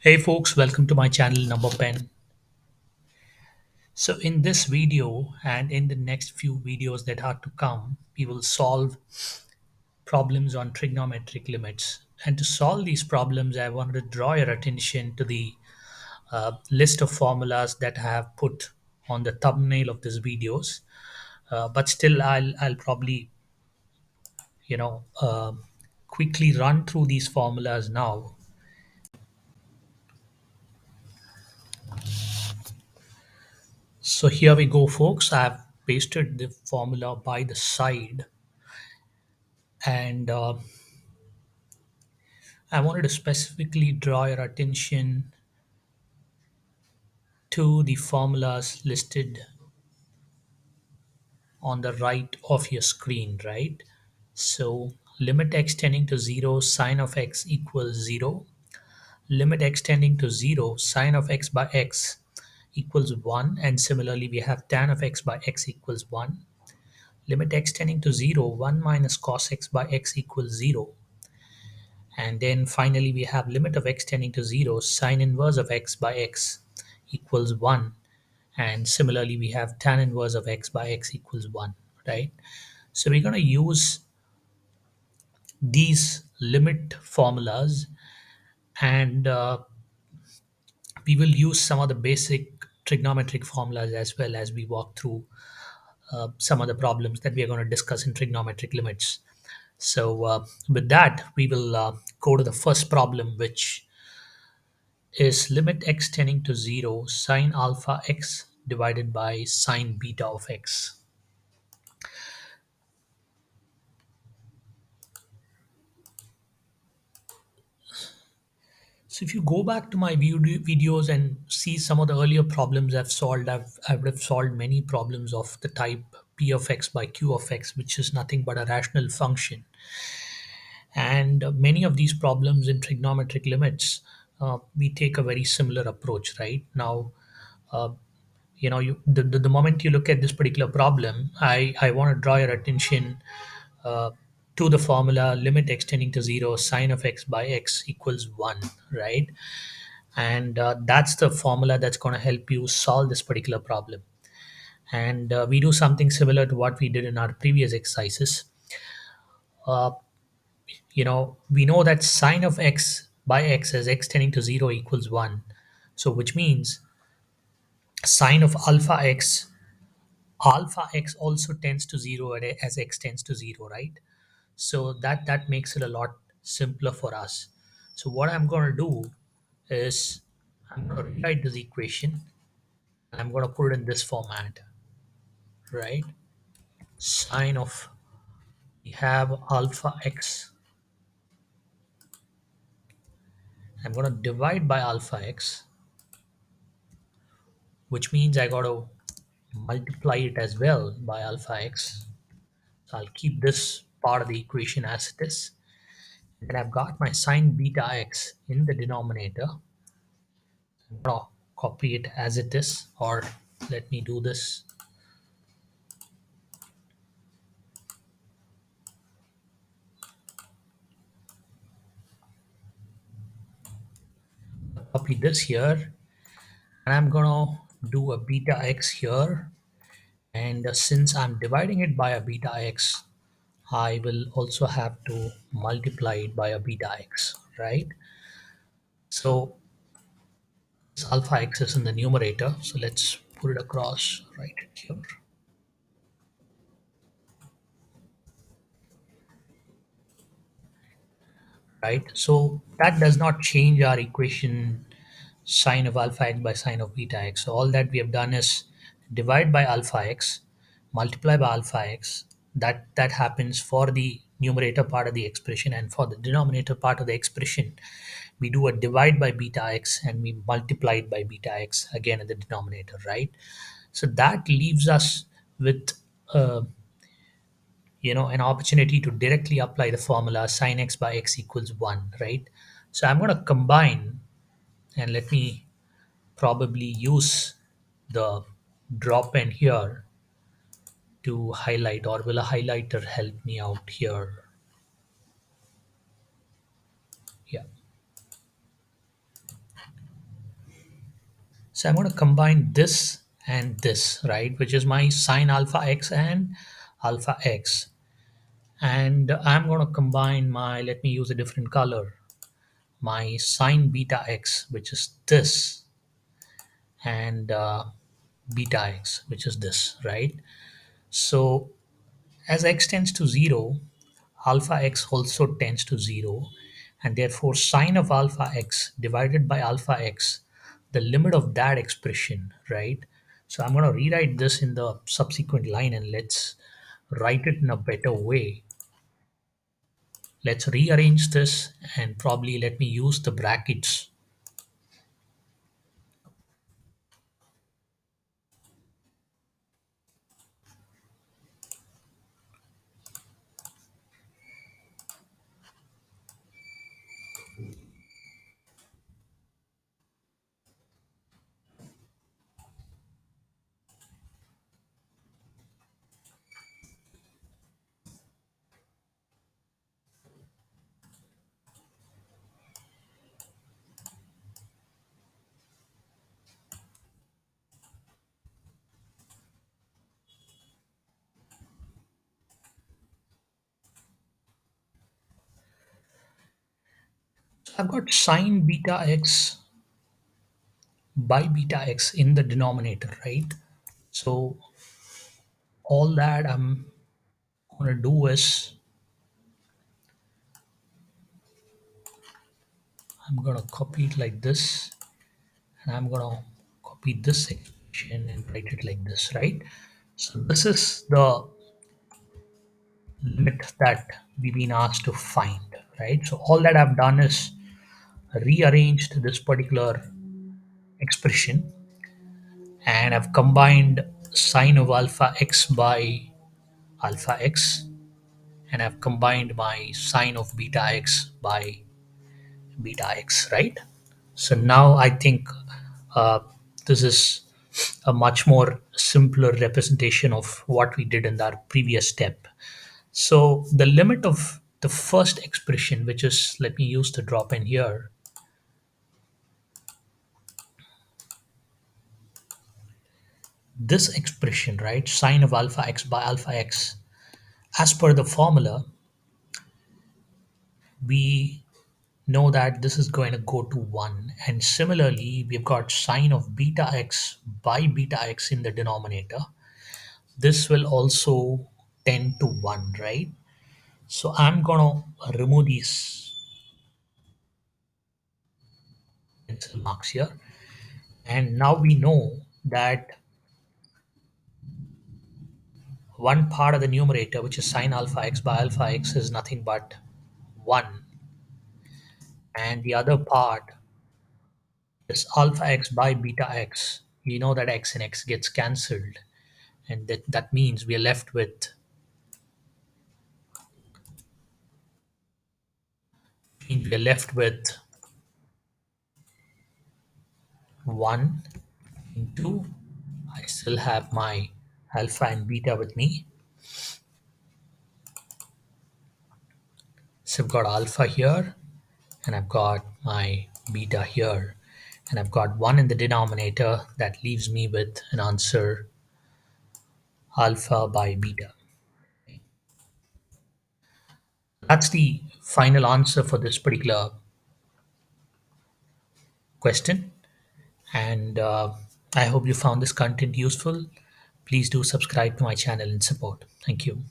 Hey folks, welcome to my channel Number Pen. So in this video and in the next few videos that are to come, we will solve problems on trigonometric limits. And to solve these problems, I wanted to draw your attention to the list of formulas that I have put on the thumbnail of these videos. But still, I'll probably you know uh, quickly run through these formulas now. So here we go, folks. I've pasted the formula by the side and I wanted to specifically draw your attention to the formulas listed on the right of your screen, right? So limit x tending to 0, sine of x equals 0. Limit x tending to 0, sine of x by x equals 1. And similarly, we have tan of x by x equals 1. Limit x tending to 0, 1 minus cos x by x equals 0. And then finally, we have limit of x tending to 0, sine inverse of x by x equals 1. And similarly, we have tan inverse of x by x equals 1, right? So we're going to use these limit formulas and we will use some of the basic trigonometric formulas as well as we walk through some of the problems that we are going to discuss in trigonometric limits. So with that, we will go to the first problem, which is limit x tending to 0 sine alpha x divided by sine beta of x. So if you go back to my videos and see some of the earlier problems I've solved, I would have solved many problems of the type p of x by q of x, which is nothing but a rational function. And many of these problems in trigonometric limits, we take a very similar approach, right? Now, uh, the moment you look at this particular problem, I want to draw your attention uh, to the formula limit x tending to 0 sine of x by x equals 1, right? And that's the formula that's going to help you solve this particular problem. And we do something similar to what we did in our previous exercises. uh, we know that sine of x by x as x tending to 0 equals 1. So which means sine of alpha x also tends to 0 as x tends to 0, right? So that makes it a lot simpler for us. So what I'm going to do is I'm going to rewrite this equation and I'm going to put it in this format, right? Sine of, we have alpha x, I'm going to divide by alpha x, which means I got to multiply it as well by alpha x. So I'll keep this part of the equation as it is. And I've got my sine beta x in the denominator. I'm going to copy it as it is, or let me do this. Copy this here, and I'm going to do a beta x here. And since I'm dividing it by a beta x, I will also have to multiply it by a beta x, right? So this alpha x is in the numerator, so let's put it across, write it here, right? So that does not change our equation sine of alpha x by sine of beta x. So all that we have done is divide by alpha x, multiply by alpha x. That happens for the numerator part of the expression, and for the denominator part of the expression, we do a divide by beta x and we multiply it by beta x again in the denominator, right? So that leaves us with uh, an opportunity to directly apply the formula sine x by x equals 1, right? So I'm going to combine, and let me probably use the drop pen here to highlight, or will a highlighter help me out here? Yeah. So I'm going to combine this and this, right, which is my sine alpha x and alpha x. And I'm going to combine my, let me use a different color, my sine beta x, which is this, and beta x, which is this, right? So as x tends to 0, alpha x also tends to 0, and therefore sine of alpha x divided by alpha x, the limit of that expression, right? So I'm going to rewrite this in the subsequent line, and let's write it in a better way. Let's rearrange this, and probably let me use the brackets. So I've got sine beta x by beta x in the denominator, right? So all that I'm going to do is I'm going to copy it like this, and I'm going to copy this section and write it like this, right? So this is the limit that we've been asked to find, right? So all that I've done is rearranged this particular expression, and I've combined sine of alpha x by alpha x, and I've combined my sine of beta x by beta x, right? So now I think uh, this is a much more simpler representation of what we did in that previous step. So the limit of the first expression, which is, let me use the drop in here, this expression, right, sine of alpha x by alpha x, as per the formula, we know that this is going to go to 1. And similarly, we've got sine of beta x by beta x in the denominator. This will also tend to 1, right? So I'm going to remove these pencil marks here. And now we know that one part of the numerator, which is sine alpha x by alpha x, is nothing but 1. And the other part is alpha x by beta x. You know that x and x gets cancelled. And that means we are left with, we are left with 1 into, I still have my alpha and beta with me. So I've got alpha here, and I've got my beta here, and I've got 1 in the denominator. That leaves me with an answer alpha by beta. That's the final answer for this particular question. And I hope you found this content useful. Please do subscribe to my channel and support. Thank you.